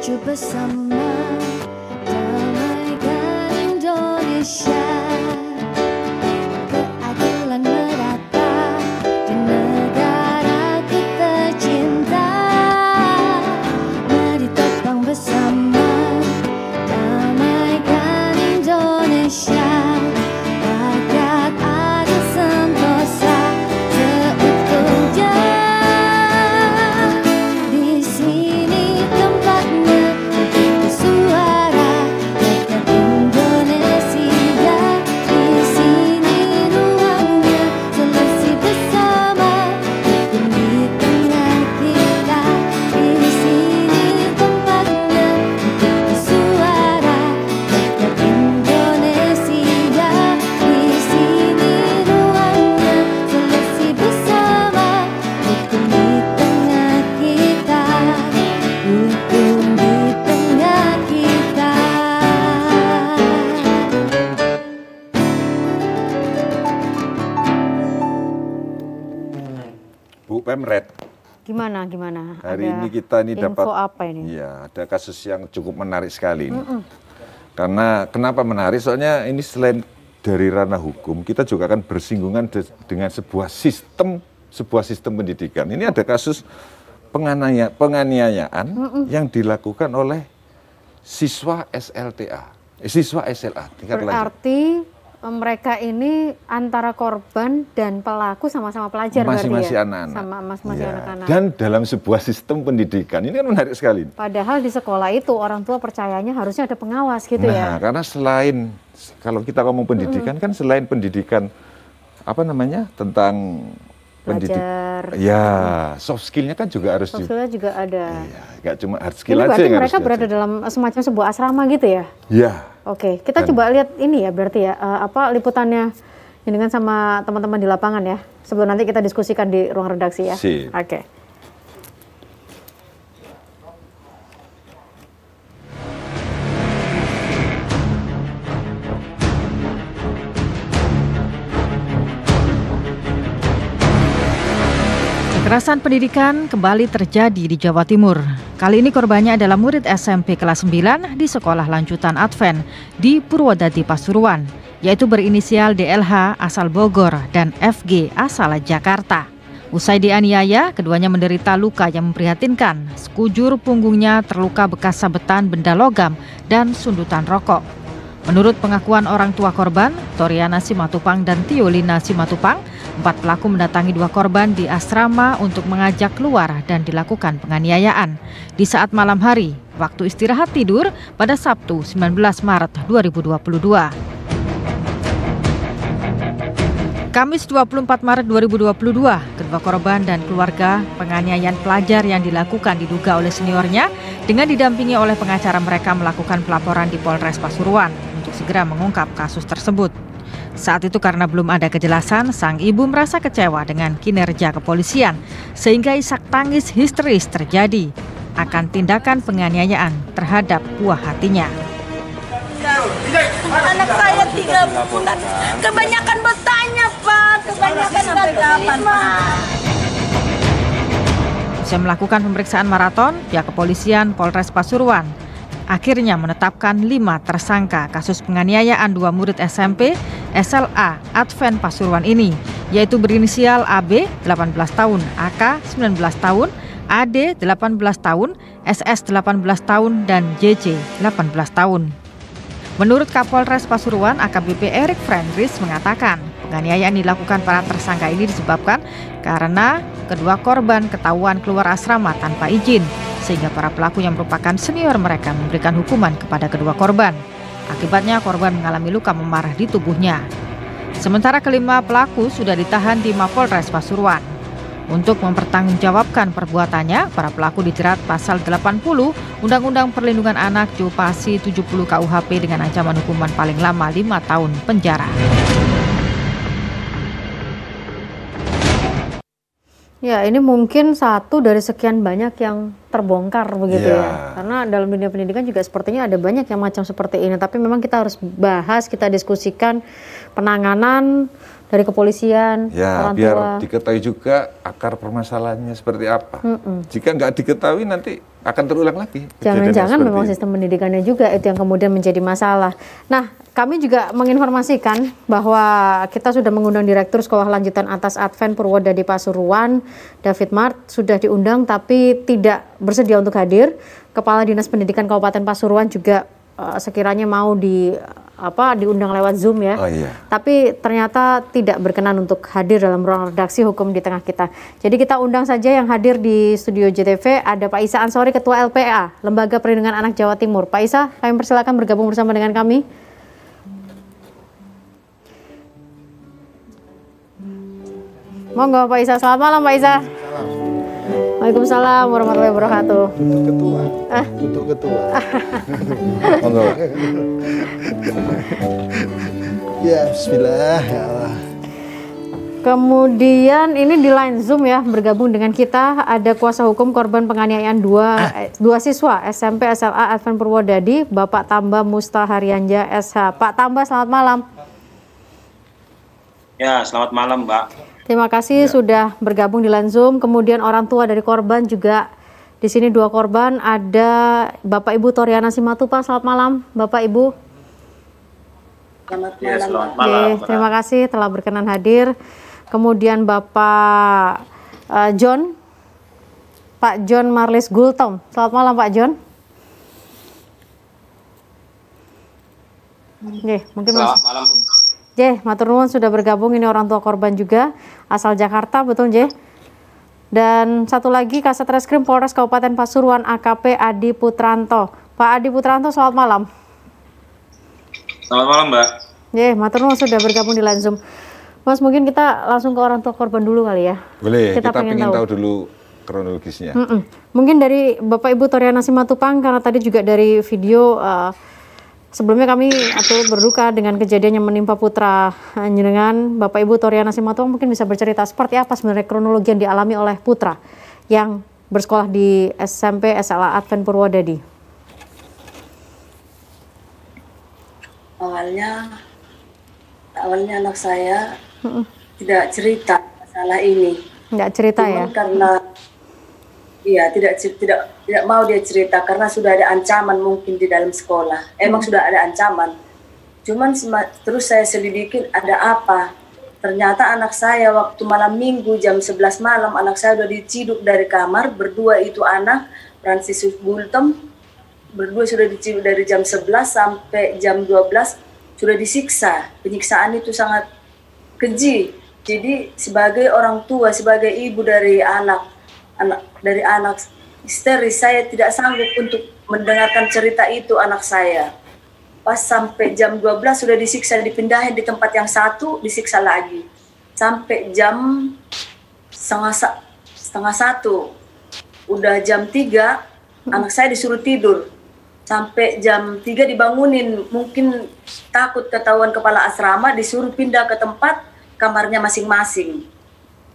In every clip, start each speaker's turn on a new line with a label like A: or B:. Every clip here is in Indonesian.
A: maju bersama, damaikan Indonesia. Keadilan merata di negaraku tercinta. Mari topang bersama, damaikan Indonesia. Rakyat adil sentosa seutuhnya. Di sini tempatnya untuk bersuara, rakyat Indonesia. Di sini ruangnya, solusi bersama, hukum di tengah kita. Di sini tempatnya untuk bersuara, rakyat Indonesia. Di sini ruangnya, solusi bersama, hukum di tengah kita. Hukum di tengah kita.
B: Bu Pemret,
C: Gimana?
B: hari
C: Ada
B: ini kita
C: info
B: dapat
C: apa ini?
B: ya ada kasus yang cukup menarik sekali ini. Karena kenapa menarik? Soalnya ini selain dari ranah hukum, kita juga akan bersinggungan dengan sebuah sistem pendidikan. Ini ada kasus penganiayaan yang dilakukan oleh siswa SLTA, siswa SLA tingkat lanjut.
C: Berarti mereka ini antara korban dan pelaku sama-sama pelajar berarti
B: Masing-masing
C: ya?
B: anak-anak.
C: Sama masing-masing
B: Ya.
C: anak-anak.
B: Dan dalam sebuah sistem pendidikan, ini kan menarik sekali.
C: Padahal di sekolah itu orang tua percayanya harusnya ada pengawas gitu ya?
B: Nah, karena selain, kalau kita ngomong pendidikan kan selain pendidikan, apa namanya, tentang
C: Belajar.
B: ya, soft skill-nya kan juga harus
C: Maksudnya juga ada.
B: ya, nggak cuma hard skill
C: Ini
B: aja
C: berarti
B: yang harus
C: mereka berada
B: diajarkan.
C: dalam semacam sebuah asrama gitu ya?
B: Ya,
C: Oke, kita
B: Dan-
C: coba lihat ini ya berarti ya, apa liputannya dengan sama teman-teman di lapangan ya. Sebelum nanti kita diskusikan di ruang redaksi ya.
B: Sip.
C: Oke.
D: Kekerasan pendidikan kembali terjadi di Jawa Timur. Kali ini korbannya adalah murid SMP kelas 9 di sekolah lanjutan Advent di Purwodadi, Pasuruan, yaitu berinisial DLH asal Bogor dan FG asal Jakarta. Usai dianiaya, keduanya menderita luka yang memprihatinkan. Sekujur punggungnya terluka bekas sabetan benda logam dan sundutan rokok. Menurut pengakuan orang tua korban, Toriana Simatupang dan Tiolina Simatupang, 4 pelaku mendatangi 2 korban di asrama untuk mengajak keluar dan dilakukan penganiayaan. Di saat malam hari, waktu istirahat tidur pada Sabtu 19 Maret 2022. Kamis 24 Maret 2022, kedua korban dan keluarga penganiayaan pelajar yang dilakukan diduga oleh seniornya dengan didampingi oleh pengacara mereka melakukan pelaporan di Polres Pasuruan untuk segera mengungkap kasus tersebut. Saat itu karena belum ada kejelasan, sang ibu merasa kecewa dengan kinerja kepolisian sehingga isak tangis histeris terjadi akan tindakan penganiayaan terhadap buah hatinya.
E: Anak saya 3 bulan, kebanyakan bertanya Pak, kebanyakan bertanya.
D: Usai melakukan pemeriksaan maraton, pihak kepolisian Polres Pasuruan akhirnya menetapkan 5 tersangka kasus penganiayaan 2 murid SMP SLA Advent Pasuruan ini, yaitu berinisial AB 18 tahun, AK 19 tahun, AD 18 tahun, SS 18 tahun, dan JC 18 tahun. Menurut Kapolres Pasuruan AKBP Erik Frendris mengatakan, penganiayaan dilakukan para tersangka ini disebabkan karena kedua korban ketahuan keluar asrama tanpa izin, sehingga para pelaku yang merupakan senior mereka memberikan hukuman kepada kedua korban. Akibatnya korban mengalami luka memar di tubuhnya. Sementara kelima pelaku sudah ditahan di Mapolres Pasuruan. Untuk mempertanggungjawabkan perbuatannya, para pelaku dijerat pasal 80 Undang-Undang Perlindungan Anak Pasal 70 KUHP dengan ancaman hukuman paling lama 5 tahun penjara.
C: Ya, ini mungkin satu dari sekian banyak yang terbongkar begitu ya. Karena dalam dunia pendidikan juga sepertinya ada banyak yang macam seperti ini. Tapi memang kita harus bahas, kita diskusikan penanganan dari kepolisian,
B: Ya,
C: orang
B: biar
C: tua.
B: diketahui juga akar permasalahannya seperti apa. Jika nggak diketahui nanti akan terulang lagi.
C: Jangan-jangan memang
B: ini.
C: sistem pendidikannya juga itu yang kemudian menjadi masalah. Nah, kami juga menginformasikan bahwa kita sudah mengundang Direktur Sekolah Lanjutan Atas Advent Purwodadi Pasuruan, David Mart, sudah diundang tapi tidak bersedia untuk hadir. Kepala Dinas Pendidikan Kabupaten Pasuruan juga sekiranya mau diundang lewat Zoom ya.
B: Oh, iya.
C: Tapi ternyata tidak berkenan untuk hadir dalam ruang redaksi hukum di tengah kita. Jadi kita undang saja yang hadir di studio JTV, ada Pak Isa Ansori, Ketua LPA, Lembaga Perlindungan Anak Jawa Timur. Pak Isa, kami persilakan bergabung bersama dengan kami. Monggo Pak Isa, selamat malam Pak Isa. Waalaikumsalam warahmatullahi wabarakatuh.
F: Tutup ketua. Tutup ketua.
B: Monggo.
F: Ya, bismillah. Ya Allah.
C: Kemudian ini di line Zoom ya, bergabung dengan kita ada kuasa hukum korban penganiayaan dua siswa SMP SLA Advent Purwodadi, Bapak Tamba Mustaharianja SH. Pak Tamba, selamat malam.
G: Ya, selamat malam, Mbak.
C: Terima kasih sudah bergabung di line Zoom. Kemudian orang tua dari korban juga di sini, dua korban, ada Bapak Ibu Toriana Simatupang. Selamat malam, Bapak Ibu.
E: Selamat
G: Ya,
E: malam.
G: selamat
C: Oke,
G: malam. Mbak.
C: terima kasih telah berkenan hadir. Kemudian Bapak John, Pak John Marlis Gultom. Selamat malam Pak John. Oke, mungkin
G: Selamat malam.
C: matur nuwun sudah bergabung, ini orang tua korban juga asal Jakarta, betul J? Dan satu lagi Kasat Reskrim Polres Kabupaten Pasuruan AKP Adi Putranto. Pak Adi Putranto, selamat malam.
G: Selamat malam, Mbak.
C: Matur nuwun sudah bergabung di line Zoom. Mas, mungkin kita langsung ke orang tua korban dulu kali ya.
B: Boleh, kita
C: pengen
B: ingin tahu dulu kronologisnya.
C: Mungkin dari Bapak Ibu Toriana Simatupang, karena tadi juga dari video sebelumnya kami berduka dengan kejadian yang menimpa putra jenengan. Bapak Ibu Toriana Simatupang mungkin bisa bercerita seperti apa sebenarnya kronologi yang dialami oleh putra yang bersekolah di SMP SLA Advent Purwodadi.
E: Awalnya anak saya tidak cerita masalah ini.
C: Nggak cerita ya?
E: Karena tidak mau dia cerita karena sudah ada ancaman mungkin di dalam sekolah. Emang sudah ada ancaman. Cuman terus saya selidikin ada apa. Ternyata anak saya waktu malam minggu jam 11 malam anak saya sudah diciduk dari kamar. Berdua itu anak Francis Gultom. Berdua sudah diciduk dari jam 11 sampai jam 12 sudah disiksa. Penyiksaan itu sangat keji. Jadi sebagai orang tua, sebagai ibu dari anak histeris, saya tidak sanggup untuk mendengarkan cerita itu anak saya. Pas sampai jam 12 sudah disiksa, dipindahin di tempat yang satu, disiksa lagi. Sampai jam setengah satu, udah jam 3, anak saya disuruh tidur. Sampai jam 3 dibangunin, mungkin takut ketahuan kepala asrama, disuruh pindah ke tempat kamarnya masing-masing.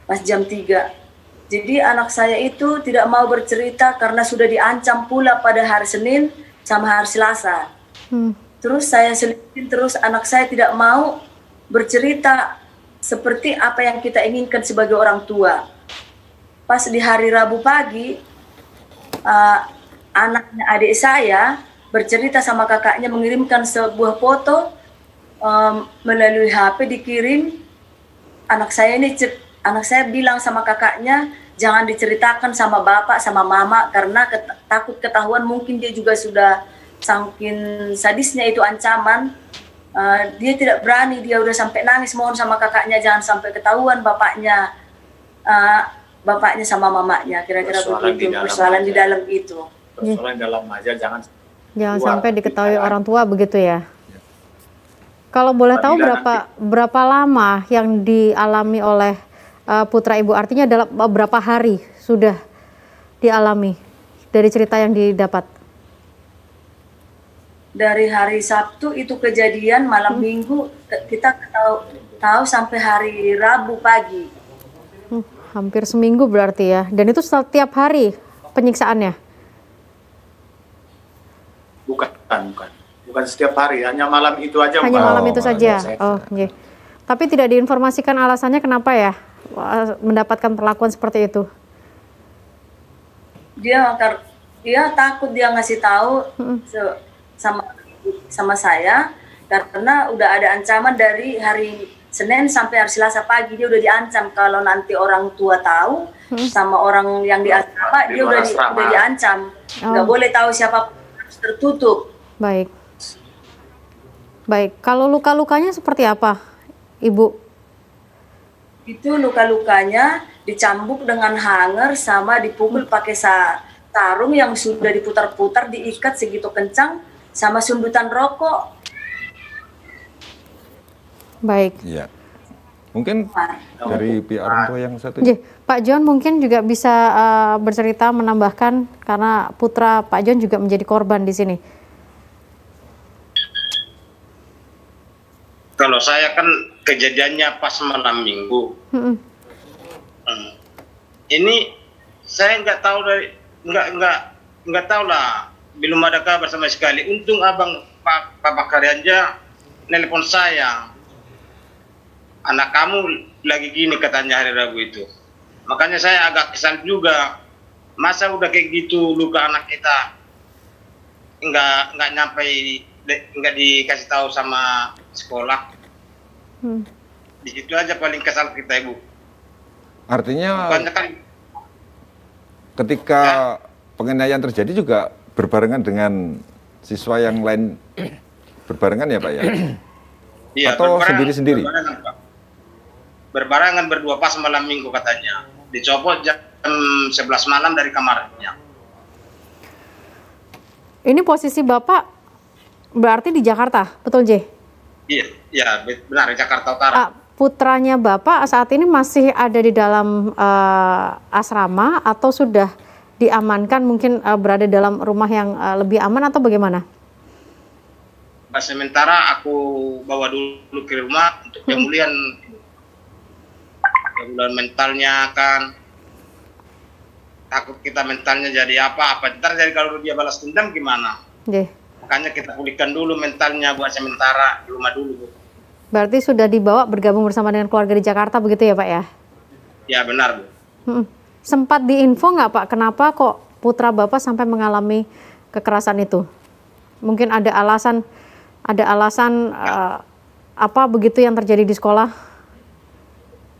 E: Pas jam 3. Jadi anak saya itu tidak mau bercerita karena sudah diancam pula pada hari Senin sama hari Selasa. Terus saya selidikin terus, anak saya tidak mau bercerita seperti apa yang kita inginkan sebagai orang tua. Pas di hari Rabu pagi, anaknya adik saya bercerita sama kakaknya, mengirimkan sebuah foto melalui HP dikirim. Anak saya bilang sama kakaknya, jangan diceritakan sama bapak, sama mama, karena takut ketahuan. Mungkin dia juga sudah saking sadisnya itu ancaman. Dia tidak berani, dia udah sampai nangis mohon sama kakaknya, jangan sampai ketahuan bapaknya sama mamanya. Kira-kira begitu persoalan di dalam itu.
G: Persoalan dalam aja, jangan
C: sampai diketahui orang tua begitu ya. Kalau boleh tahu berapa lama yang dialami oleh putra ibu? Artinya dalam berapa hari sudah dialami dari cerita yang didapat?
E: Dari hari Sabtu itu kejadian, malam Minggu kita tahu sampai hari Rabu pagi.
C: Hampir seminggu berarti ya. Dan itu setiap hari penyiksaannya? Bukan
G: setiap hari, hanya malam itu aja.
C: Hanya malam itu saja. Oh, okay. Tapi tidak diinformasikan alasannya kenapa ya mendapatkan perlakuan seperti itu?
E: Dia takut dia ngasih tahu sama saya karena udah ada ancaman dari hari Senin sampai hari Selasa pagi. Dia udah diancam kalau nanti orang tua tahu sama orang yang di asrama, dia udah diancam. Nggak boleh tahu siapa, harus tertutup.
C: Baik. Kalau luka-lukanya seperti apa, Ibu?
E: Itu luka-lukanya dicambuk dengan hanger sama dipukul pakai sarung yang sudah diputar-putar, diikat segitu kencang sama sundutan rokok.
B: Baik. Ya. Mungkin dari pihak orang tua yang satu.
C: Pak John mungkin juga bisa bercerita, menambahkan, karena putra Pak John juga menjadi korban di sini.
H: Kalau saya kan kejadiannya pas malam minggu. Ini saya nggak tahu nggak tahu lah, belum ada kabar sama sekali. Untung abang Pak Karyanja nelpon saya, anak kamu lagi gini katanya hari Rabu itu. Makanya saya agak kesal juga, masa udah kayak gitu luka anak kita nggak nyampe, nggak dikasih tahu sama sekolah. Di situ aja paling kesal kita, Ibu.
B: Artinya
H: kan,
B: ketika penganiayaan terjadi juga berbarengan dengan siswa yang lain, berbarengan ya Pak ya?
H: Iya,
B: atau sendiri-sendiri?
H: Berbarengan berdua pas malam minggu katanya. Dicopot jam 11 malam dari kamarnya.
C: Ini posisi Bapak berarti di Jakarta, betul J?
H: Iya, benar, di Jakarta Utara.
C: Putranya Bapak saat ini masih ada di dalam asrama atau sudah diamankan, mungkin berada dalam rumah yang lebih aman atau bagaimana?
H: Sementara aku bawa dulu ke rumah untuk pemulihan mentalnya, kan takut kita mentalnya jadi apa ntar jadi kalau dia balas dendam gimana. Makanya kita pulihkan dulu mentalnya buat sementara di rumah dulu, Bu.
C: Berarti sudah dibawa bergabung bersama dengan keluarga di Jakarta begitu ya Pak ya?
H: Ya benar, Bu.
C: Sempat diinfo nggak Pak, kenapa kok putra Bapak sampai mengalami kekerasan itu? Mungkin ada alasan apa begitu yang terjadi di sekolah?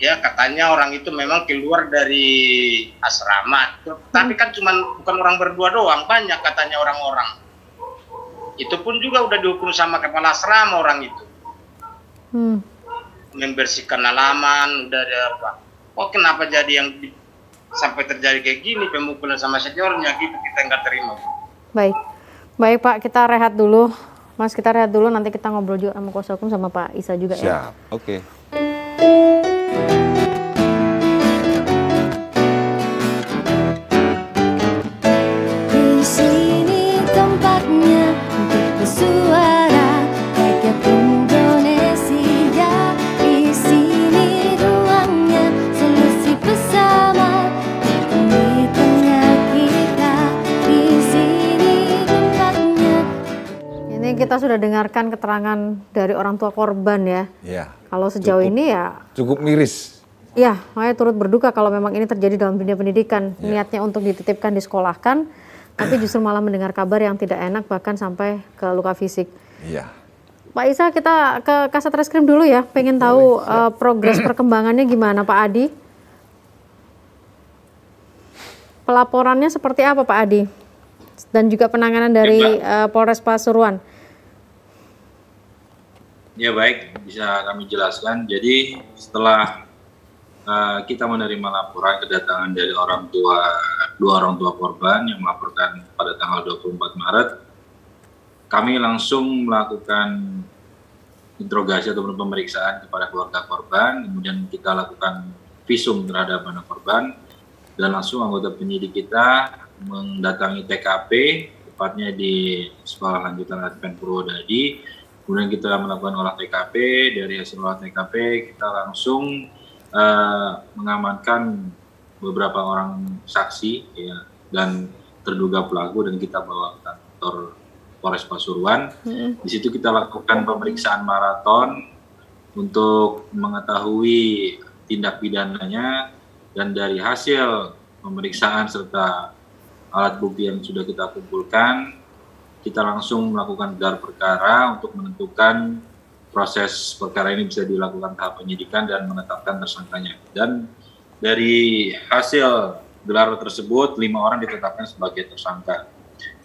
H: Ya katanya orang itu memang keluar dari asrama, tapi kan bukan orang berdua doang, banyak katanya orang-orang. Itu pun juga udah dihukum sama kepala asrama orang itu. Membersihkan halaman, udah ada apa. Oh kenapa jadi yang sampai terjadi kayak gini, pemukulan sama seniornya gitu, kita nggak terima.
C: Baik Pak, kita rehat dulu. Mas, kita rehat dulu, nanti kita ngobrol juga sama kuasa hukum sama Pak Isa juga.
B: Siap. Ya. Oke.
A: Di sini tempatnya untuk bersuara rakyat Indonesia. Di sini ruangnya solusi bersama, di tengah kita. Di sini tempatnya.
C: Ini kita sudah dengarkan keterangan dari orang tua korban ya.
B: Iya.
C: Kalau sejauh ini ya
B: cukup miris.
C: Ya, makanya turut berduka kalau memang ini terjadi dalam dunia pendidikan. Niatnya untuk dititipkan, disekolahkan, tapi justru malah mendengar kabar yang tidak enak, bahkan sampai ke luka fisik.
B: Iya.
C: Pak Isa, kita ke Kasat Reskrim dulu ya, pengen tahu progres perkembangannya gimana Pak Adi? Pelaporannya seperti apa Pak Adi? Dan juga penanganan dari Polres Pasuruan.
G: Ya baik, bisa kami jelaskan. Jadi setelah kita menerima laporan kedatangan dari dua orang tua korban yang melaporkan pada tanggal 24 Maret, kami langsung melakukan interogasi ataupun pemeriksaan kepada keluarga korban, kemudian kita lakukan visum terhadap anak korban, dan langsung anggota penyidik kita mendatangi TKP, tepatnya di Sekolah Lanjutan Advent Purwodadi. Kemudian kita melakukan olah TKP, dari hasil olah TKP kita langsung mengamankan beberapa orang saksi ya, dan terduga pelaku, dan kita bawa ke kantor Polres Pasuruan. Di situ kita lakukan pemeriksaan maraton untuk mengetahui tindak pidananya, dan dari hasil pemeriksaan serta alat bukti yang sudah kita kumpulkan, kita langsung melakukan gelar perkara untuk menentukan proses perkara ini bisa dilakukan tahap penyidikan dan menetapkan tersangkanya. Dan dari hasil gelar tersebut 5 orang ditetapkan sebagai tersangka,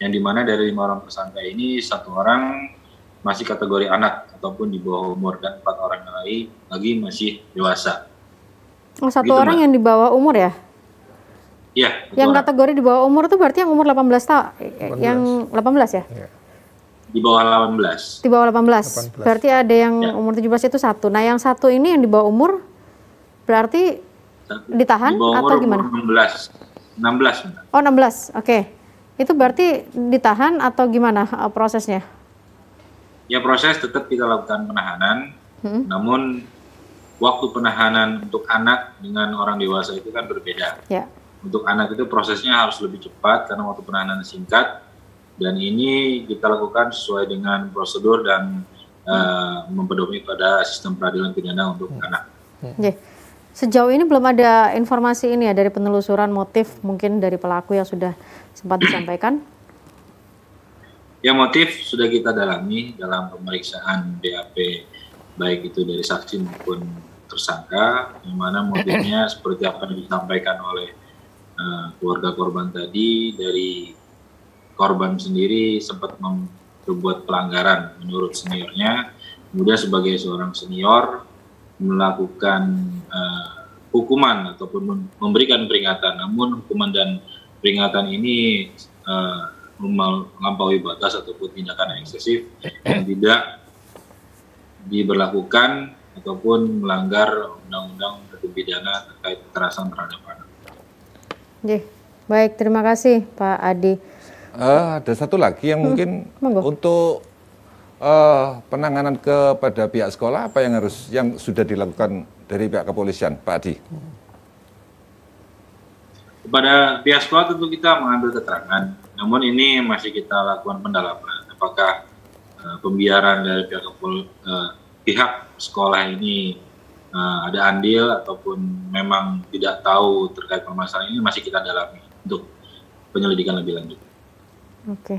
G: yang dimana dari 5 orang tersangka ini 1 orang masih kategori anak ataupun di bawah umur, dan 4 orang lagi masih dewasa.
C: Oh, 1 orang yang di bawah umur ya?
G: Iya.
C: Yang kategori di bawah umur itu berarti yang umur 18 tahun, yang 18 ya?
G: Di bawah 18.
C: Di bawah 18. Berarti ada yang umur 17 itu 1. Nah, yang 1 ini yang di bawah umur berarti ditahan
G: di bawah
C: atau
G: umur
C: gimana?
G: 16.
C: Oh, 16. Oke. Itu berarti ditahan atau gimana prosesnya?
G: Ya, proses tetap kita lakukan penahanan. Namun waktu penahanan untuk anak dengan orang dewasa itu kan berbeda.
C: Ya.
G: Untuk anak itu prosesnya harus lebih cepat karena waktu penahanan singkat, dan ini kita lakukan sesuai dengan prosedur dan mempedomi pada sistem peradilan pidana untuk anak.
C: Sejauh ini belum ada informasi ini ya dari penelusuran motif mungkin dari pelaku yang sudah sempat disampaikan?
G: Ya, motif sudah kita dalami dalam pemeriksaan BAP, baik itu dari saksi maupun tersangka, yang mana motifnya seperti apa yang disampaikan oleh keluarga korban tadi. Dari korban sendiri sempat membuat pelanggaran menurut seniornya, kemudian sebagai seorang senior melakukan hukuman ataupun memberikan peringatan, namun hukuman dan peringatan ini melampaui batas ataupun tindakan eksesif yang tidak diberlakukan ataupun melanggar undang-undang hukum pidana terkait kekerasan terhadap anak.
C: Baik, terima kasih Pak Adi.
B: Ada satu lagi yang mungkin untuk penanganan kepada pihak sekolah, apa yang sudah dilakukan dari pihak kepolisian, Pak Adi?
G: Kepada pihak sekolah tentu kita mengambil keterangan, namun ini masih kita lakukan pendalaman. Apakah pembiaran dari pihak sekolah ini ada andil ataupun memang tidak tahu terkait permasalahan ini, masih kita dalami untuk penyelidikan lebih lanjut.
C: Oke,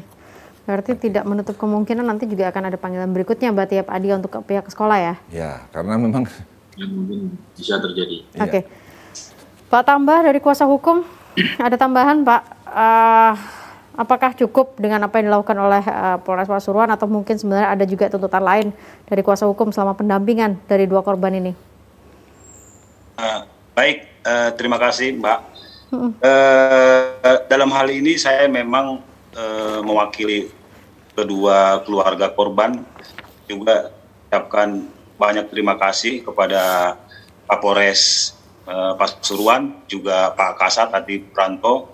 C: berarti tidak menutup kemungkinan nanti juga akan ada panggilan berikutnya berarti ya Pak Adi untuk pihak sekolah ya?
B: Ya, karena memang
G: yang mungkin bisa terjadi.
C: Oke. Pak Tambah dari kuasa hukum, ada tambahan Pak, apakah cukup dengan apa yang dilakukan oleh Polres Pasuruan atau mungkin sebenarnya ada juga tuntutan lain dari kuasa hukum selama pendampingan dari 2 korban ini?
I: Baik, terima kasih Mbak. Dalam hal ini saya memang mewakili kedua keluarga korban, juga ucapkan banyak terima kasih kepada Kapolres Pasuruan, juga Pak Kasat Adi Pranto,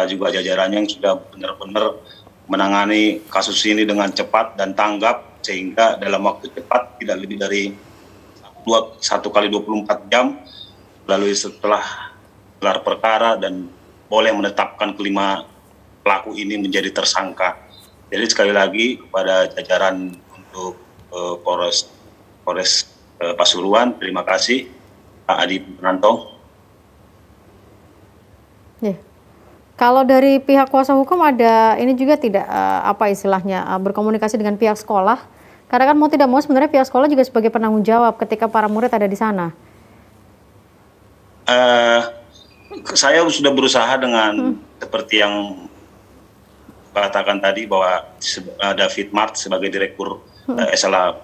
I: juga jajarannya yang sudah benar-benar menangani kasus ini dengan cepat dan tanggap, sehingga dalam waktu cepat tidak lebih dari 1 kali 24 jam lalu setelah gelar perkara dan boleh menetapkan kelima pelaku ini menjadi tersangka. Jadi sekali lagi kepada jajaran untuk Polres Pasuruan, terima kasih Pak Adi Pranto.
C: Kalau dari pihak kuasa hukum ada ini juga tidak apa istilahnya berkomunikasi dengan pihak sekolah? Karena kan mau tidak mau sebenarnya pihak sekolah juga sebagai penanggung jawab ketika para murid ada di sana.
I: Saya sudah berusaha dengan seperti yang katakan tadi bahwa David Mart sebagai direktur SLA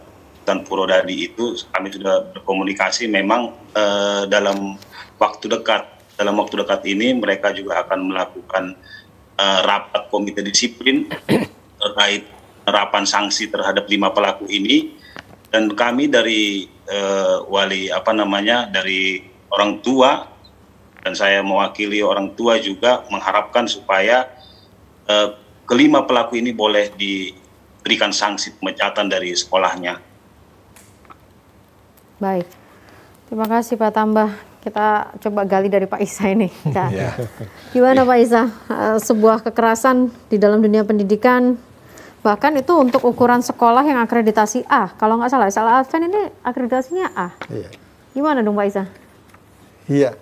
I: dan Purwodadi itu kami sudah berkomunikasi. Memang dalam waktu dekat ini mereka juga akan melakukan rapat komite disiplin terkait penerapan sanksi terhadap 5 pelaku ini, dan kami dari dari orang tua, dan saya mewakili orang tua juga mengharapkan supaya kelima pelaku ini boleh diberikan sanksi pemecatan dari sekolahnya.
C: Baik, terima kasih Pak Tambah. Kita coba gali dari Pak Isa ini. Gimana Pak Isa, sebuah kekerasan di dalam dunia pendidikan, Bahkan itu untuk ukuran sekolah yang akreditasi A. Kalau nggak salah, SLA Advent ini akreditasinya A.
F: Iya.
C: Gimana dong Pak Isa?
F: Iya.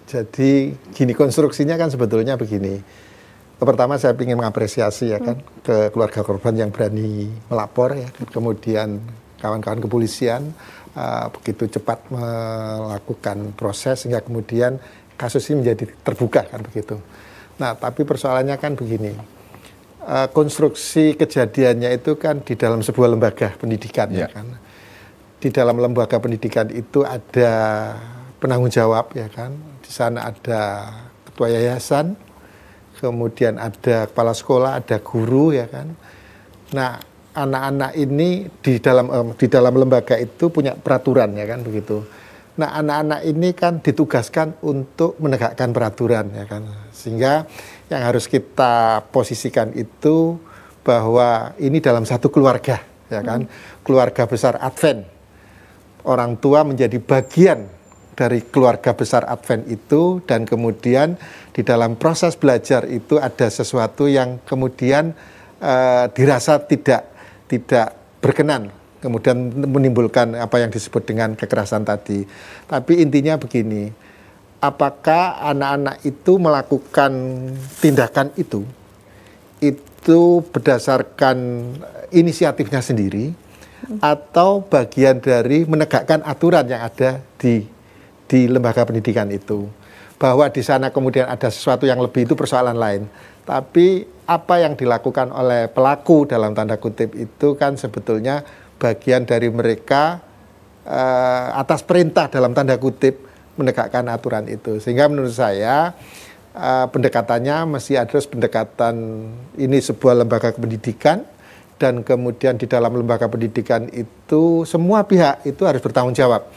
F: Jadi gini, konstruksinya kan sebetulnya begini. Pertama saya ingin mengapresiasi ya kan ke keluarga korban yang berani melapor ya. Kemudian kawan-kawan kepolisian begitu cepat melakukan proses sehingga kemudian kasus ini menjadi terbuka kan begitu. Nah, tapi persoalannya kan begini. Konstruksi kejadiannya itu kan di dalam sebuah lembaga pendidikan ya kan. Di dalam lembaga pendidikan itu ada penanggung jawab ya kan. Di sana ada ketua yayasan, kemudian ada kepala sekolah, ada guru ya kan. Nah, anak-anak ini di dalam lembaga itu punya peraturan ya kan begitu. Nah, anak-anak ini kan ditugaskan untuk menegakkan peraturan ya kan. Sehingga yang harus kita posisikan itu bahwa ini dalam satu keluarga ya kan. Keluarga besar Advent. Orang tua menjadi bagian dari keluarga besar Advent itu, dan kemudian di dalam proses belajar itu ada sesuatu yang kemudian dirasa tidak berkenan, kemudian menimbulkan apa yang disebut dengan kekerasan tadi. Tapi intinya begini, apakah anak-anak itu melakukan tindakan itu berdasarkan inisiatifnya sendiri atau bagian dari menegakkan aturan yang ada di lembaga pendidikan itu. Bahwa di sana kemudian ada sesuatu yang lebih itu persoalan lain. Tapi apa yang dilakukan oleh pelaku dalam tanda kutip itu kan sebetulnya bagian dari mereka atas perintah dalam tanda kutip menegakkan aturan itu. Sehingga menurut saya pendekatannya mesti ada pendekatan ini sebuah lembaga pendidikan, dan kemudian di dalam lembaga pendidikan itu semua pihak itu harus bertanggung jawab.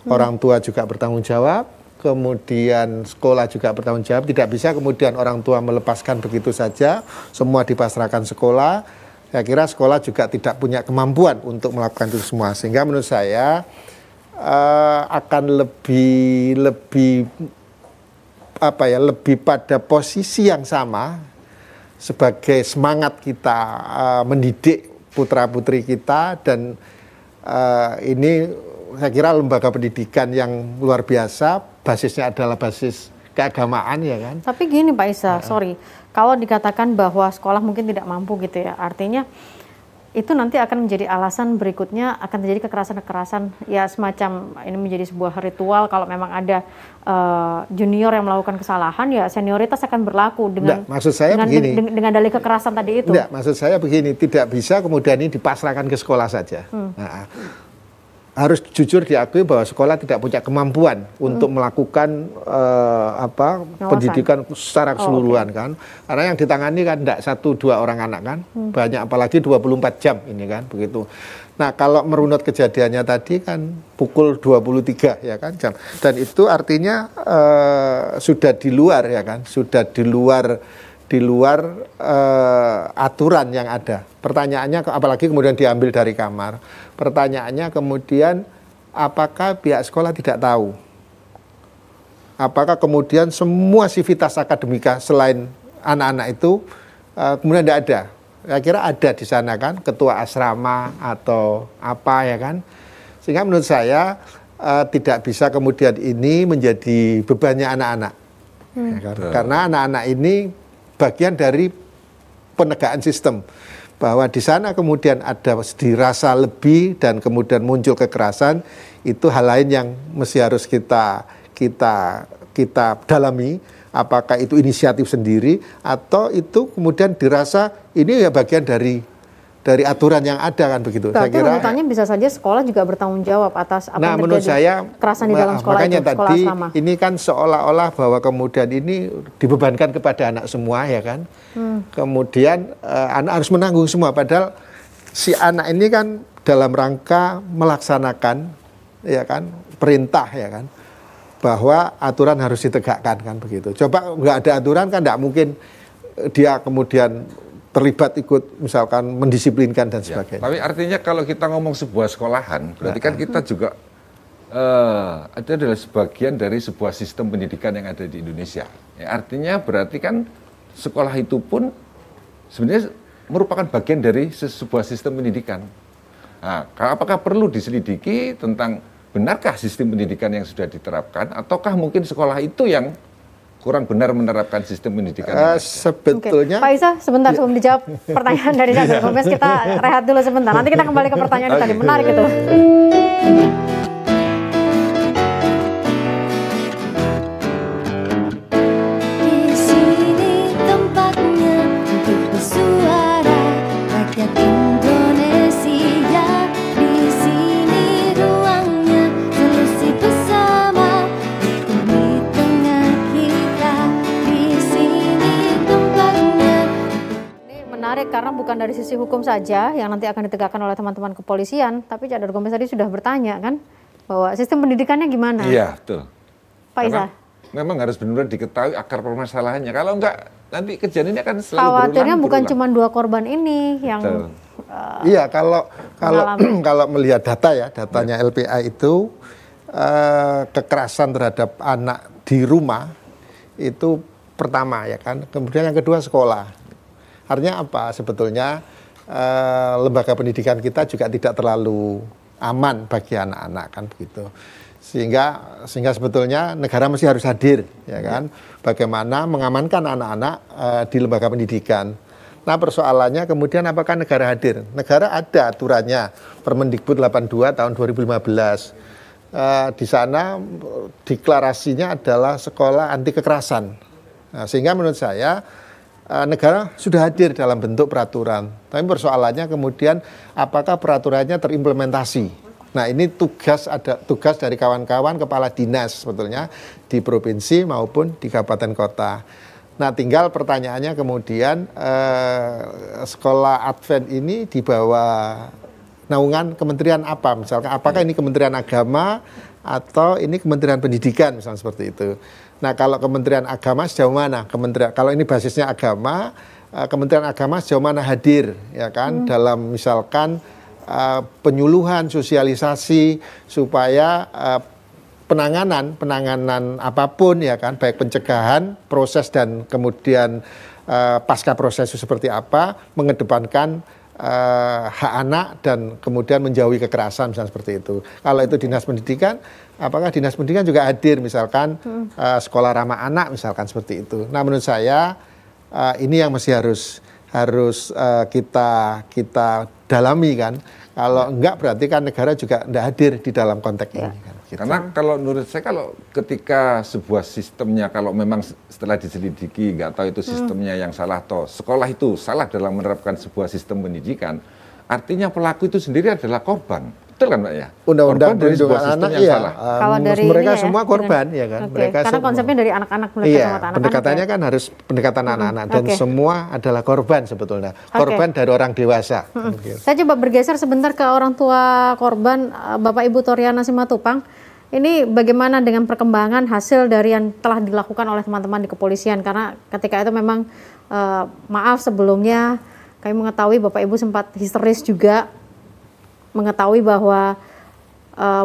F: Orang tua juga bertanggung jawab, kemudian sekolah juga bertanggung jawab. Tidak bisa kemudian orang tua melepaskan begitu saja, semua dipasrahkan sekolah. Saya kira sekolah juga tidak punya kemampuan untuk melakukan itu semua. Sehingga menurut saya akan lebih pada posisi yang sama sebagai semangat kita mendidik putra-putri kita, dan ini saya kira lembaga pendidikan yang luar biasa, basisnya adalah basis keagamaan ya kan.
C: Tapi gini Pak Isa, sorry, kalau dikatakan bahwa sekolah mungkin tidak mampu gitu ya, artinya itu nanti akan menjadi alasan berikutnya akan terjadi kekerasan-kekerasan ya, semacam ini menjadi sebuah ritual. Kalau memang ada junior yang melakukan kesalahan ya senioritas akan berlaku dengan
F: maksud saya
C: dengan dalih kekerasan tadi itu.
F: Maksud saya begini, tidak bisa kemudian ini dipasrahkan ke sekolah saja. Nah, harus jujur diakui bahwa sekolah tidak punya kemampuan untuk melakukan pendidikan secara keseluruhan kan. Karena yang ditangani kan tidak 1-2 orang anak kan, banyak, apalagi 24 jam ini kan begitu. Nah, kalau merunut kejadiannya tadi kan pukul 23 ya kan jam, dan itu artinya sudah di luar ya kan, sudah di luar aturan yang ada. Pertanyaannya, apalagi kemudian diambil dari kamar. Pertanyaannya kemudian, apakah pihak sekolah tidak tahu? Apakah kemudian semua sivitas akademika selain anak-anak itu kemudian tidak ada? Saya kira ada di sana kan, ketua asrama atau apa ya kan. Sehingga menurut saya tidak bisa kemudian ini menjadi bebannya anak-anak. Ya kan? Karena anak-anak ini bagian dari penegakan sistem, bahwa di sana kemudian ada dirasa lebih dan kemudian muncul kekerasan, itu hal lain yang mesti harus kita dalami, apakah itu inisiatif sendiri atau itu kemudian dirasa ini ya bagian dari aturan yang ada kan begitu.
C: Saya kira runutannya bisa saja sekolah juga bertanggung jawab atas apa yang
F: menurut saya
C: kekerasan di dalam sekolah
F: makanya
C: itu, sekolah
F: tadi
C: asrama. Ini
F: kan seolah-olah bahwa kemudian ini dibebankan kepada anak semua ya kan. Kemudian anak harus menanggung semua, padahal si anak ini kan dalam rangka melaksanakan ya kan perintah ya kan, bahwa aturan harus ditegakkan kan begitu. Coba nggak ada aturan kan nggak mungkin dia kemudian terlibat ikut misalkan mendisiplinkan dan sebagainya.
B: Tapi artinya kalau kita ngomong sebuah sekolahan, berarti kan kita juga itu adalah sebagian dari sebuah sistem pendidikan yang ada di Indonesia. Ya, artinya berarti kan sekolah itu pun sebenarnya merupakan bagian dari sebuah sistem pendidikan. Nah, apakah perlu diselidiki tentang benarkah sistem pendidikan yang sudah diterapkan, ataukah mungkin sekolah itu yang kurang benar menerapkan sistem pendidikan?
F: Sebetulnya,
C: Pak Isa, sebentar sebelum dijawab pertanyaan dari Sandra Gomez, kita rehat dulu sebentar. Nanti kita kembali ke pertanyaan tadi, menarik itu.
A: Di sini tempatnya untuk bersuara, rakyat Indonesia. Di sini ruangnya, solusi bersama, hukum di tengah kita. Di sini tempatnya.
C: Ini menarik karena bukan dari sisi hukum saja yang nanti akan ditegakkan oleh teman-teman kepolisian, tapi Sandra Gomez tadi sudah bertanya kan, bahwa sistem pendidikannya gimana?
B: Iya, betul.
C: Pak Isa?
B: Memang harus benar-benar diketahui akar permasalahannya. Kalau enggak, nanti kejadian ini akan selalu
C: Khawatirnya bukan
B: berulang.
C: cuma 2 korban ini yang
F: iya, kalau melihat data ya, datanya LPA itu kekerasan terhadap anak di rumah itu pertama ya kan, kemudian yang kedua sekolah. Artinya apa? Sebetulnya lembaga pendidikan kita juga tidak terlalu aman bagi anak-anak kan begitu. Sehingga sebetulnya negara mesti harus hadir ya kan, bagaimana mengamankan anak-anak di lembaga pendidikan. Nah, persoalannya kemudian apakah negara hadir? Negara ada aturannya, Permendikbud 82 tahun 2015. Di sana deklarasinya adalah sekolah anti kekerasan. Nah, sehingga menurut saya negara sudah hadir dalam bentuk peraturan. Tapi persoalannya kemudian apakah peraturannya terimplementasi? Nah, ini tugas dari kawan-kawan kepala dinas sebetulnya di provinsi maupun di kabupaten kota. Nah, tinggal pertanyaannya kemudian sekolah Advent ini di bawah naungan kementerian apa? Misalkan apakah ini Kementerian Agama atau ini Kementerian Pendidikan misalnya seperti itu. Nah, kalau Kementerian Agama sejauh mana? Kalau ini basisnya agama, Kementerian Agama sejauh mana hadir ya kan dalam misalkan penyuluhan, sosialisasi supaya penanganan apapun ya kan, baik pencegahan, proses dan kemudian pasca proses itu seperti apa, mengedepankan hak anak dan kemudian menjauhi kekerasan misalnya seperti itu. Kalau itu dinas pendidikan, apakah dinas pendidikan juga hadir misalkan sekolah ramah anak misalkan seperti itu. Nah, menurut saya ini yang masih harus kita dalami kan. Kalau enggak berarti kan negara juga enggak hadir di dalam konteks ini kan. Gitu.
B: Karena kalau menurut saya kalau ketika sebuah sistemnya kalau memang setelah diselidiki nggak tahu itu sistemnya yang salah toh sekolah itu salah dalam menerapkan sebuah sistem pendidikan, artinya pelaku itu sendiri adalah korban. Betul kan Mbak ya?
F: Undang-undang
B: dari sebuah
F: perlindungan
B: sistem
F: anak
B: yang
F: iya.
B: salah.
C: Kalau dari
F: mereka
C: ini
F: semua korban
C: dengan,
F: ya kan.
C: Okay.
F: Mereka
C: karena
F: semua.
C: konsepnya dari anak-anak
F: Iya,
C: melihat anak-anak.
F: pendekatannya kan harus pendekatan anak-anak dan semua adalah korban sebetulnya. Korban dari orang dewasa.
C: Saya coba bergeser sebentar ke orang tua korban, Bapak Ibu Toriana Simatupang. Ini bagaimana dengan perkembangan hasil dari yang telah dilakukan oleh teman-teman di kepolisian? Karena ketika itu memang maaf sebelumnya kami mengetahui Bapak Ibu sempat histeris juga mengetahui bahwa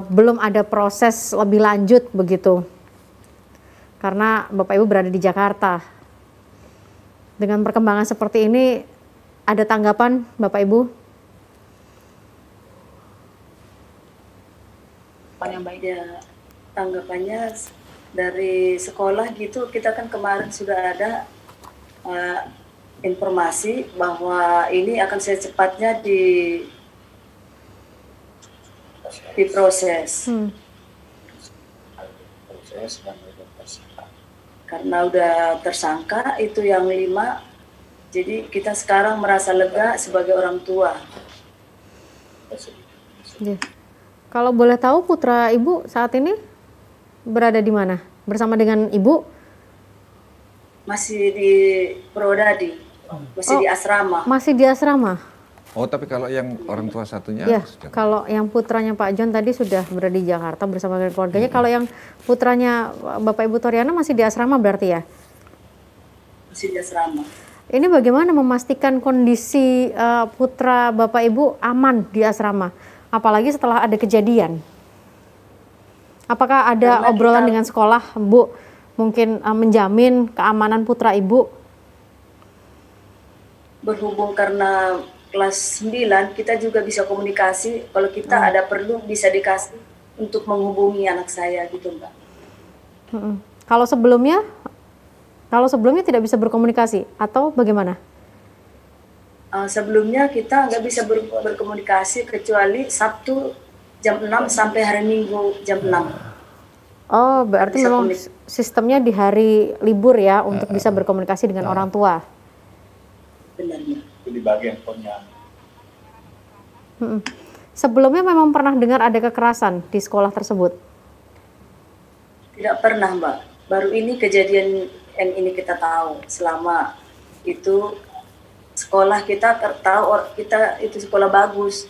C: belum ada proses lebih lanjut begitu. Karena Bapak Ibu berada di Jakarta. Dengan perkembangan seperti ini ada tanggapan Bapak Ibu?
E: Yang baik ya, tanggapannya dari sekolah gitu, kita kan kemarin sudah ada informasi bahwa ini akan secepatnya diproses. Karena udah tersangka itu yang 5, jadi kita sekarang merasa lega sebagai orang tua.
C: Ya. Kalau boleh tahu putra Ibu saat ini berada di mana? Bersama dengan Ibu?
E: Masih di Purwodadi, masih di asrama.
C: Masih di asrama?
B: Oh, tapi kalau yang orang tua satunya
C: Ya,
B: sudah.
C: kalau yang putranya Pak John tadi sudah berada di Jakarta bersama dengan keluarganya. Kalau yang putranya Bapak Ibu Toriana masih di asrama berarti ya?
E: Masih di asrama.
C: Ini bagaimana memastikan kondisi putra Bapak Ibu aman di asrama? Apalagi setelah ada kejadian. Apakah ada
E: Karena
C: obrolan dengan sekolah, Bu? Mungkin menjamin keamanan putra Ibu?
E: berhubung karena kelas 9 kita juga bisa komunikasi, kalau kita ada perlu bisa dikasih untuk menghubungi anak saya gitu Mbak.
C: Kalau sebelumnya tidak bisa berkomunikasi atau bagaimana?
E: Sebelumnya kita nggak bisa berkomunikasi kecuali Sabtu jam 6 sampai hari Minggu jam 6.
C: Oh, berarti
E: Bisa
C: memang sistemnya di hari libur ya untuk bisa berkomunikasi dengan orang tua.
E: Benarnya.
I: Di bagian handphonenya.
C: Sebelumnya memang pernah dengar ada kekerasan di sekolah tersebut?
E: Tidak pernah Mbak, baru ini kejadian yang ini kita tahu. Selama itu sekolah kita tahu kita itu sekolah bagus.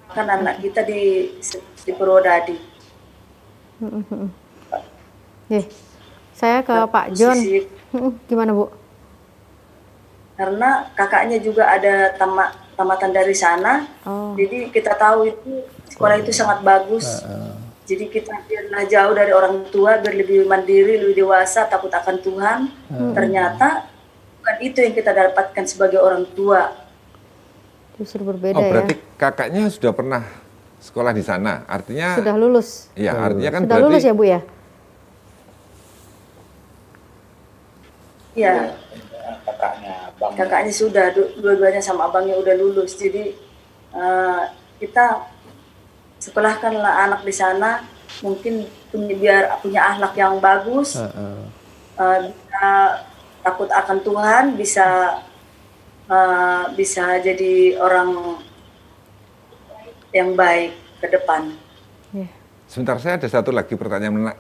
E: Kan anak kita di Purwodadi.
C: Saya ke Pak John. Gimana Bu?
E: Karena kakaknya juga ada tamatan dari sana, jadi kita tahu itu sekolah itu sangat bagus. Jadi kita biarlah jauh dari orang tua, biar lebih mandiri, lebih dewasa, takut akan Tuhan. Ternyata bukan itu yang kita dapatkan sebagai orang tua.
C: Justru berbeda
B: berarti kakaknya sudah pernah sekolah di sana, artinya
C: sudah lulus.
B: Iya, artinya kan
C: sudah
B: berarti
C: lulus ya Bu ya?
E: Iya. Kakaknya sudah, dua-duanya sama abangnya udah lulus. Jadi kita sekolahkanlah anak di sana, mungkin biar punya akhlak yang bagus, bisa takut akan Tuhan, bisa jadi orang yang baik ke depan.
B: Sebentar, saya ada satu lagi pertanyaan.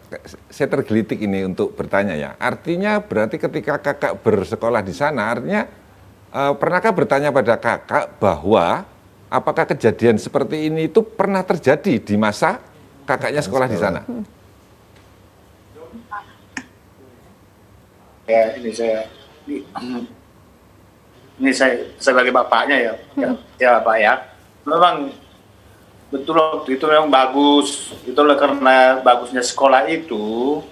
B: Saya tergelitik ini untuk bertanya ya. Artinya berarti ketika kakak bersekolah di sana, artinya pernahkah bertanya pada kakak bahwa apakah kejadian seperti ini itu pernah terjadi di masa kakaknya sekolah di sana?
I: Ya, ini saya sebagai bapaknya ya, ya Pak ya. Memang betul waktu itu memang bagus, itulah karena bagusnya sekolah itu.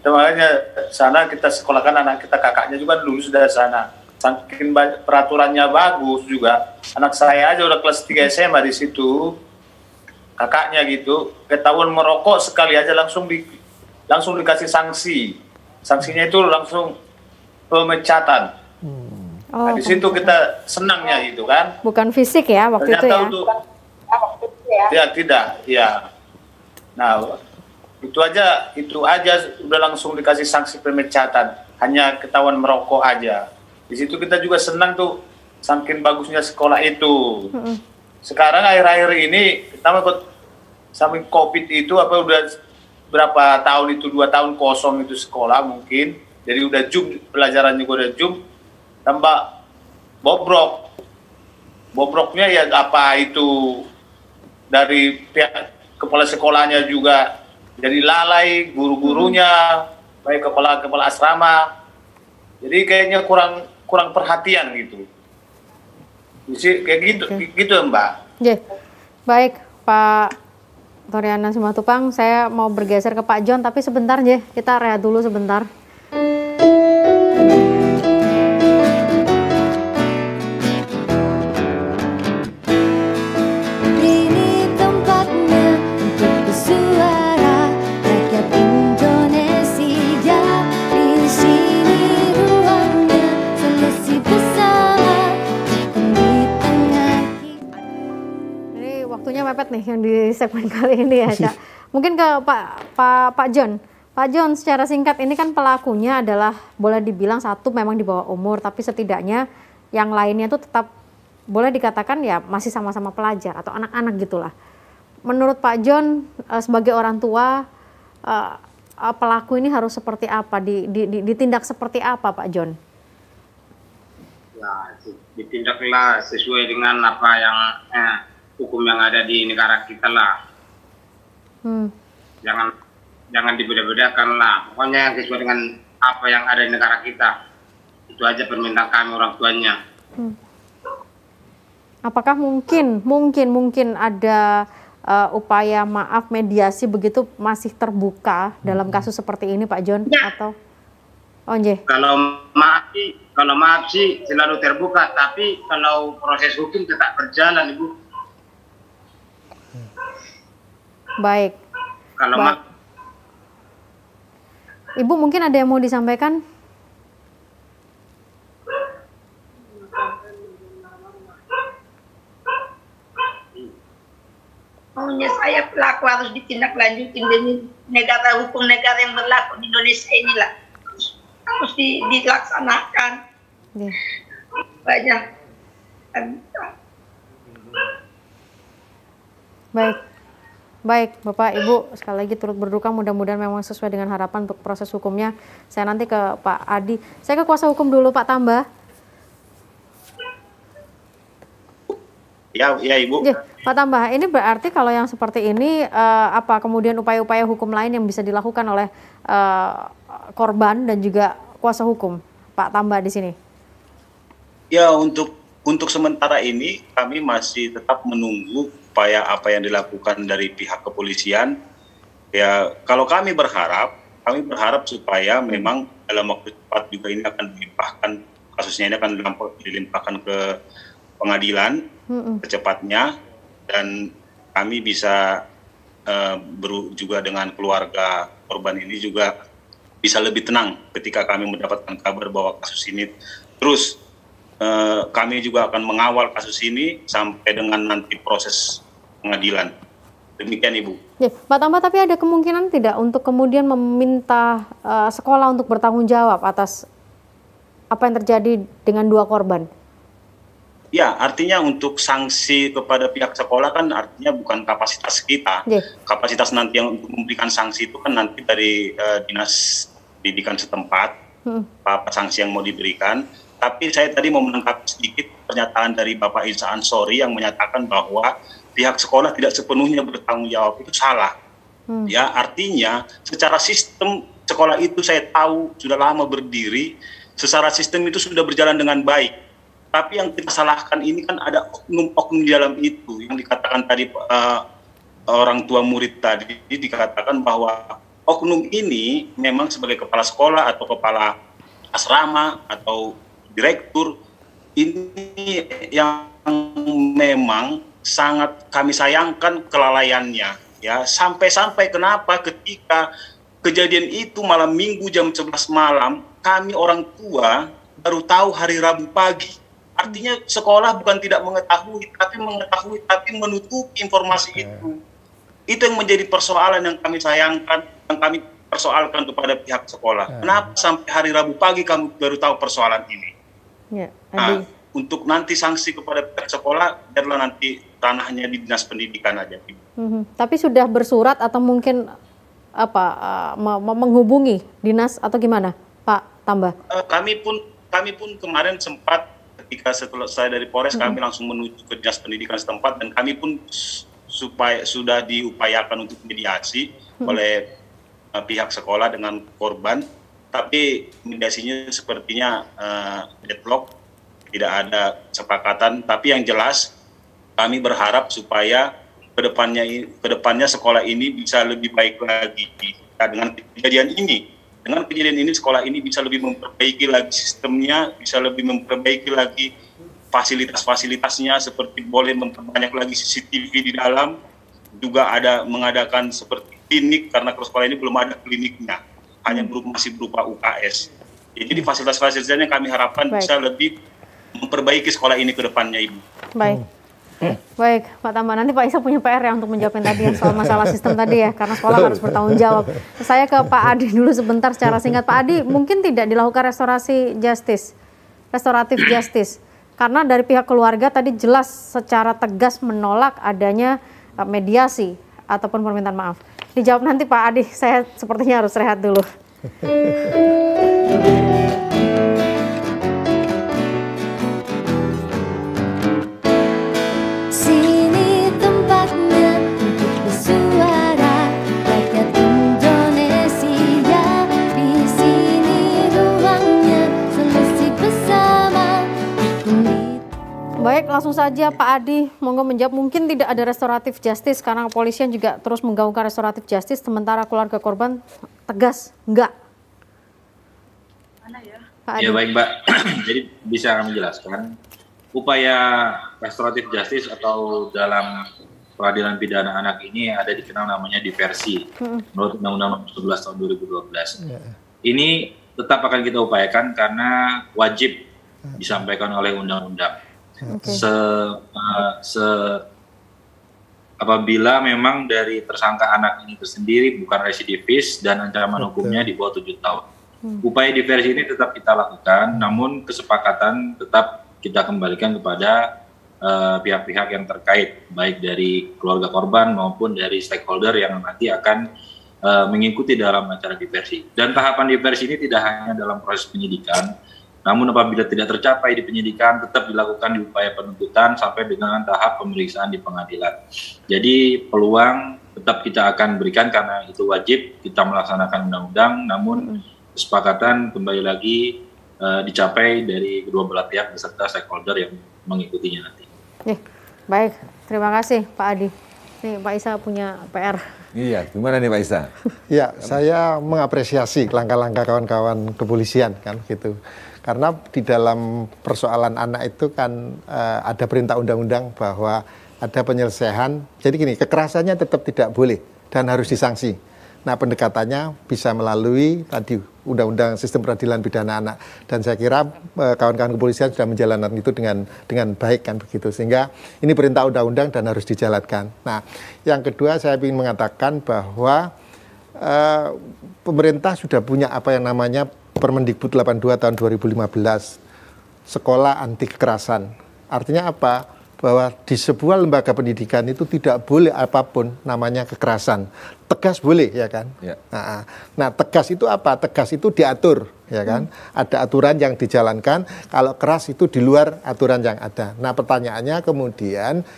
I: Makanya sana kita sekolahkan anak kita, kakaknya juga lulus dari sana. Saking peraturannya bagus juga. Anak saya aja udah kelas 3 SMA di situ. Kakaknya gitu, ketahuan merokok sekali aja langsung dikasih sanksi. Sanksinya itu langsung pemecatan. Nah, di situ kita senangnya gitu kan.
C: Bukan fisik ya waktu
I: ternyata
C: itu ya?
I: Ya tidak, ya. Nah, itu aja udah langsung dikasih sanksi pemecatan, hanya ketahuan merokok aja. Di situ kita juga senang tuh, saking bagusnya sekolah itu. Sekarang akhir-akhir ini kita sampai COVID itu udah berapa tahun itu, 2 tahun kosong itu sekolah mungkin, jadi udah Zoom, pelajaran juga udah Zoom, tambah bobroknya ya apa itu dari pihak kepala sekolahnya juga jadi lalai, guru-gurunya, baik kepala asrama, jadi kayaknya kurang perhatian gitu. Kayak gitu Mbak.
C: Baik Pak Toriana Simatupang, saya mau bergeser ke Pak John, tapi sebentar kita rehat dulu sebentar. Mepet nih yang di segmen kali ini ya, Cak. Mungkin ke Pak John. Pak John, secara singkat ini kan pelakunya adalah boleh dibilang satu memang di bawah umur, tapi setidaknya yang lainnya itu tetap boleh dikatakan ya masih sama-sama pelajar atau anak-anak gitulah. Menurut Pak John sebagai orang tua, pelaku ini harus seperti apa, ditindak seperti apa Pak John?
J: Ya, ditindaklah sesuai dengan apa yang hukum yang ada di negara kita lah. Jangan dibeda-bedakan lah. Pokoknya yang sesuai dengan apa yang ada di negara kita. Itu aja permintaan kami orang tuanya.
C: Apakah mungkin ada upaya maaf mediasi begitu masih terbuka dalam kasus seperti ini Pak John? Atau Oh, nggih.
J: Kalau maaf sih selalu terbuka, tapi kalau proses hukum tetap berjalan, Ibu.
C: Baik.
J: Kalau
C: Baik. Ibu mungkin ada yang mau disampaikan?
K: Maunya saya pelaku harus ditindaklanjutin demi hukum negara yang berlaku di Indonesia inilah harus dilaksanakan.
C: Yeah.
K: Banyak.
C: Baik, Bapak, Ibu, sekali lagi turut berduka, mudah-mudahan memang sesuai dengan harapan untuk proses hukumnya. Saya nanti ke Pak Adi. Saya ke kuasa hukum dulu, Pak Tambah.
I: Ya, Ibu.
C: Pak Tambah, ini berarti kalau yang seperti ini, apa kemudian upaya-upaya hukum lain yang bisa dilakukan oleh korban dan juga kuasa hukum, Pak Tambah di sini?
I: Ya, untuk sementara ini kami masih tetap menunggu upaya apa yang dilakukan dari pihak kepolisian. Ya, kalau kami berharap supaya memang dalam waktu cepat juga ini akan dilimpahkan, kasusnya ini akan dilimpahkan ke pengadilan secepatnya, dan kami bisa juga dengan keluarga korban ini juga bisa lebih tenang ketika kami mendapatkan kabar bahwa kasus ini terus kami juga akan mengawal kasus ini sampai dengan nanti proses pengadilan. Demikian, Ibu.
C: Ya, Pak Tambah, tapi ada kemungkinan tidak untuk kemudian meminta sekolah untuk bertanggung jawab atas apa yang terjadi dengan dua korban?
I: Ya, artinya untuk sanksi kepada pihak sekolah kan artinya bukan kapasitas kita. Yeah. Kapasitas nanti yang untuk memberikan sanksi itu kan nanti dari dinas pendidikan setempat, apa sanksi yang mau diberikan. Tapi saya tadi mau menangkap sedikit pernyataan dari Bapak Ilsa Ansori yang menyatakan bahwa pihak sekolah tidak sepenuhnya bertanggung jawab. Itu salah. Ya, artinya secara sistem sekolah itu saya tahu sudah lama berdiri, secara sistem itu sudah berjalan dengan baik. Tapi yang kita salahkan ini kan ada oknum-oknum di dalam itu, yang dikatakan tadi orang tua murid tadi, dikatakan bahwa oknum ini memang sebagai kepala sekolah atau kepala asrama atau direktur, ini yang memang sangat kami sayangkan kelalaiannya. Ya, sampai-sampai kenapa ketika kejadian itu malam Minggu jam 11 malam, kami orang tua baru tahu hari Rabu pagi. Artinya sekolah bukan tidak mengetahui, tapi menutupi informasi itu. Itu yang menjadi persoalan yang kami sayangkan, yang kami persoalkan kepada pihak sekolah. Kenapa sampai hari Rabu pagi kami baru tahu persoalan ini?
C: Ya,
I: nah, untuk nanti sanksi kepada pihak sekolah, biarlah nanti ranahnya di dinas pendidikan aja.
C: Tapi sudah bersurat atau mungkin menghubungi dinas atau gimana, Pak Tambah?
I: Kami pun kemarin sempat ketika setelah saya dari Polres, kami langsung menuju ke dinas pendidikan setempat, dan kami pun sudah diupayakan untuk mediasi oleh pihak sekolah dengan korban, tapi mediasinya sepertinya deadlock, tidak ada kesepakatan. Tapi yang jelas kami berharap supaya kedepannya sekolah ini bisa lebih baik lagi. Dengan kejadian ini sekolah ini bisa lebih memperbaiki lagi sistemnya, bisa lebih memperbaiki lagi fasilitas-fasilitasnya, seperti boleh memperbanyak lagi CCTV di dalam, juga ada mengadakan seperti klinik, karena kalau sekolah ini belum ada kliniknya, hanya masih berupa UKS. Jadi fasilitas-fasilitasnya kami harapkan bisa lebih memperbaiki sekolah ini ke depannya, Ibu.
C: Baik, Pak Tambah, nanti Pak Isa punya PR ya untuk menjawab tadi ya soal masalah sistem tadi ya, karena sekolah harus bertanggung jawab. Saya ke Pak Adi dulu sebentar secara singkat. Pak Adi, mungkin tidak dilakukan restoratif justice, karena dari pihak keluarga tadi jelas secara tegas menolak adanya mediasi ataupun permintaan maaf. Dijawab nanti Pak Adi, saya sepertinya harus rehat dulu. Baik, langsung saja Pak Adi, monggo menjawab. Mungkin tidak ada restoratif justice karena kepolisian juga terus menggaungkan restoratif justice, sementara keluarga korban tegas enggak. Pak
G: Ya
C: Adi.
G: baik Mbak, jadi bisa kami jelaskan upaya restoratif justice atau dalam peradilan pidana anak ini ada dikenal namanya diversi menurut Undang-Undang Nomor 11 tahun 2012. Ini tetap akan kita upayakan karena wajib disampaikan oleh undang-undang. Apabila memang dari tersangka anak ini tersendiri bukan residivis dan ancaman hukumnya di bawah 7 tahun. Upaya diversi ini tetap kita lakukan, namun kesepakatan tetap kita kembalikan kepada pihak-pihak yang terkait, baik dari keluarga korban maupun dari stakeholder yang nanti akan mengikuti dalam acara diversi. Dan tahapan diversi ini tidak hanya dalam proses penyidikan, namun apabila tidak tercapai di penyidikan, tetap dilakukan di upaya penuntutan sampai dengan tahap pemeriksaan di pengadilan. Jadi peluang tetap kita akan berikan karena itu wajib kita melaksanakan undang-undang, namun kesepakatan kembali lagi dicapai dari kedua belah pihak beserta stakeholder yang mengikutinya nanti.
C: Baik, terima kasih Pak Adi. Nih Pak Isa punya PR.
B: Iya, gimana nih Pak Isa?
F: Ya, saya mengapresiasi langkah-langkah kawan-kawan kepolisian kan gitu. Karena di dalam persoalan anak itu kan ada perintah undang-undang bahwa ada penyelesaian. Jadi gini, kekerasannya tetap tidak boleh dan harus disanksi. Nah, pendekatannya bisa melalui tadi Undang-Undang Sistem Peradilan Pidana Anak, dan saya kira kawan-kawan kepolisian sudah menjalankan itu dengan baik kan begitu, sehingga ini perintah undang-undang dan harus dijalankan. Nah, yang kedua saya ingin mengatakan bahwa pemerintah sudah punya apa yang namanya Permendikbud 82 tahun 2015, sekolah anti kekerasan. Artinya apa? Bahwa di sebuah lembaga pendidikan itu tidak boleh apapun namanya kekerasan. Tegas boleh, ya kan? Ya. Nah, tegas itu apa? Tegas itu diatur, ya kan? Ada aturan yang dijalankan. Kalau keras itu di luar aturan yang ada. Nah, pertanyaannya kemudian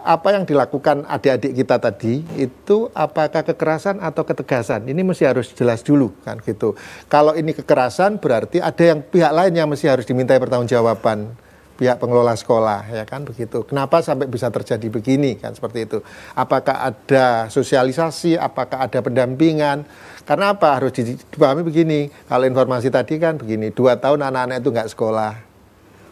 F: apa yang dilakukan adik-adik kita tadi itu apakah kekerasan atau ketegasan? Ini mesti harus jelas dulu kan gitu. Kalau ini kekerasan berarti ada yang pihak lain yang mesti harus dimintai pertanggungjawaban. Pihak pengelola sekolah, ya kan begitu. Kenapa sampai bisa terjadi begini kan seperti itu? Apakah ada sosialisasi? Apakah ada pendampingan? Karena apa? Harus dipahami begini. Kalau informasi tadi kan begini, 2 tahun anak-anak itu nggak sekolah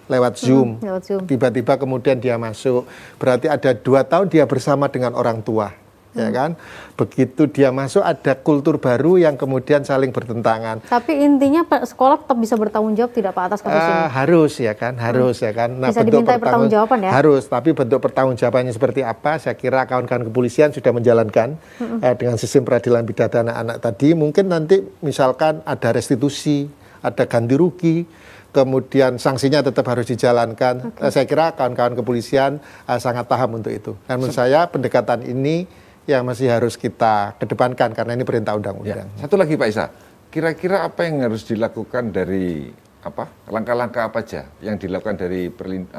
F: lewat Zoom. Tiba-tiba kemudian dia masuk. Berarti ada 2 tahun dia bersama dengan orang tua. Ya kan, begitu dia masuk ada kultur baru yang kemudian saling bertentangan.
C: Tapi intinya sekolah tetap bisa bertanggung jawab tidak Pak atas kasus ini?
F: Harus ya kan, harus ya kan.
C: Nah, bisa dimintai pertanggungjawaban ya?
F: Harus, tapi bentuk pertanggungjawabannya seperti apa? Saya kira kawan-kawan kepolisian sudah menjalankan dengan sistem peradilan pidana anak tadi. Mungkin nanti misalkan ada restitusi, ada ganti rugi, kemudian sanksinya tetap harus dijalankan. Saya kira kawan-kawan kepolisian sangat paham untuk itu. Dan menurut saya pendekatan ini yang masih harus kita kedepankan karena ini perintah undang-undang.
B: Satu lagi Pak Isa, kira-kira apa yang harus dilakukan dari langkah-langkah apa aja yang dilakukan dari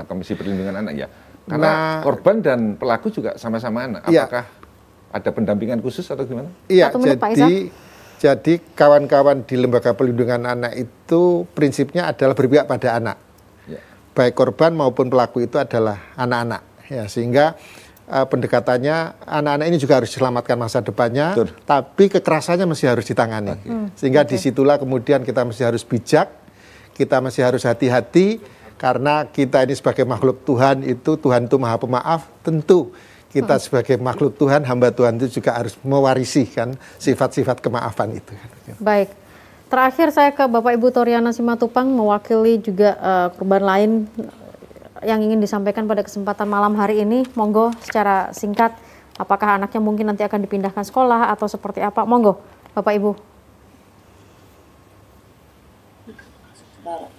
B: Komisi Perlindungan Anak ya? Karena korban dan pelaku juga sama-sama anak. Apakah ada pendampingan khusus atau gimana?
F: Iya, jadi kawan-kawan di Lembaga Perlindungan Anak itu prinsipnya adalah berpihak pada anak. Baik korban maupun pelaku itu adalah anak-anak. Ya, sehingga pendekatannya anak-anak ini juga harus diselamatkan masa depannya, tapi kekerasannya masih harus ditangani. Sehingga disitulah kemudian kita masih harus bijak, kita masih harus hati-hati, karena kita ini sebagai makhluk Tuhan itu Maha Pemaaf, tentu kita sebagai makhluk Tuhan, hamba Tuhan itu juga harus mewarisi kan sifat-sifat kemaafan itu.
C: Baik, terakhir saya ke Bapak Ibu Toriana Simatupang, mewakili juga korban lain yang ingin disampaikan pada kesempatan malam hari ini. Monggo secara singkat, apakah anaknya mungkin nanti akan dipindahkan sekolah atau seperti apa? Monggo Bapak Ibu.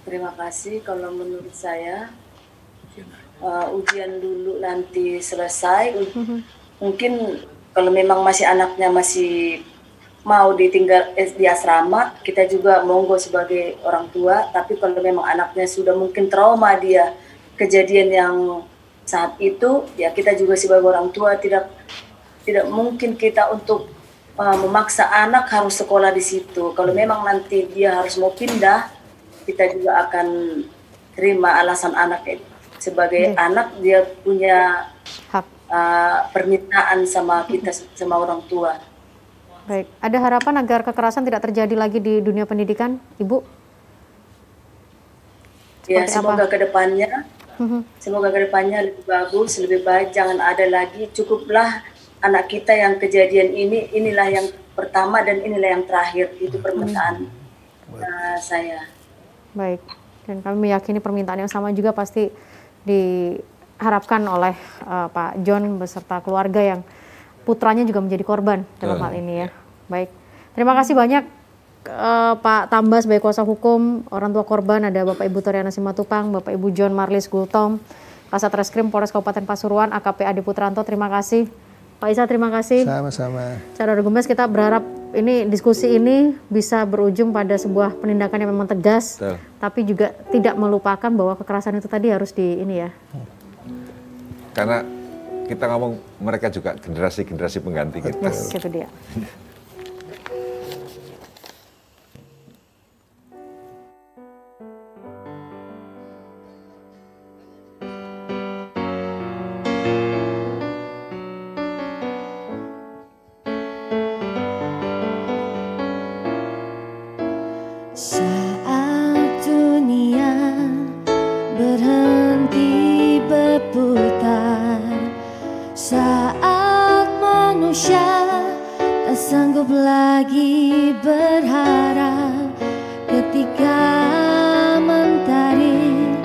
E: Terima kasih. Kalau menurut saya ujian dulu nanti selesai. Mungkin kalau memang masih anaknya masih mau ditinggal di asrama, kita juga monggo sebagai orang tua. Tapi kalau memang anaknya sudah mungkin trauma dia kejadian yang saat itu, ya kita juga sebagai orang tua tidak mungkin kita untuk memaksa anak harus sekolah di situ. Kalau memang nanti dia harus mau pindah, kita juga akan terima alasan anak sebagai anak, dia punya hak permintaan sama kita, sama orang tua.
C: Baik, ada harapan agar kekerasan tidak terjadi lagi di dunia pendidikan, Ibu?
E: Ya,
C: Seperti
E: semoga
C: apa?
E: kedepannya, semoga kedepannya lebih bagus, lebih baik. Jangan ada lagi. Cukuplah anak kita yang kejadian ini. Inilah yang pertama dan inilah yang terakhir. Itu permintaan saya.
C: Baik, dan kami meyakini permintaan yang sama juga pasti diharapkan oleh Pak John beserta keluarga yang putranya juga menjadi korban dalam hal ini ya. Baik, terima kasih banyak Pak Tambas sebagai kuasa hukum orang tua korban, ada Bapak Ibu Toriana Simatupang, Bapak Ibu John Marlis Gultom, Kasat Reskrim Polres Kabupaten Pasuruan, AKP Adi Putranto, terima kasih. Pak Isa, terima kasih.
F: Sama-sama.
C: Secara Gemes, kita berharap ini diskusi ini bisa berujung pada sebuah penindakan yang memang tegas, tapi juga tidak melupakan bahwa kekerasan itu tadi harus di ini ya.
B: Karena kita ngomong mereka juga generasi-generasi pengganti kita.
C: Yes, itu dia.
A: Saat dunia berhenti berputar, saat manusia tak sanggup lagi berharap, ketika mentari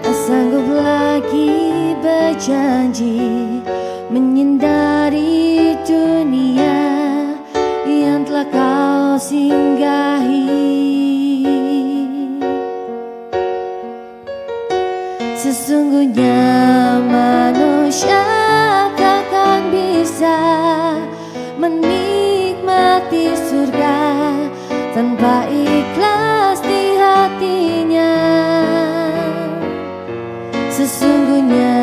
A: tak sanggup lagi berjanji menyinari dunia yang telah kau singgahi. Sesungguhnya manusia takkan bisa menikmati surga tanpa ikhlas di hatinya. Sesungguhnya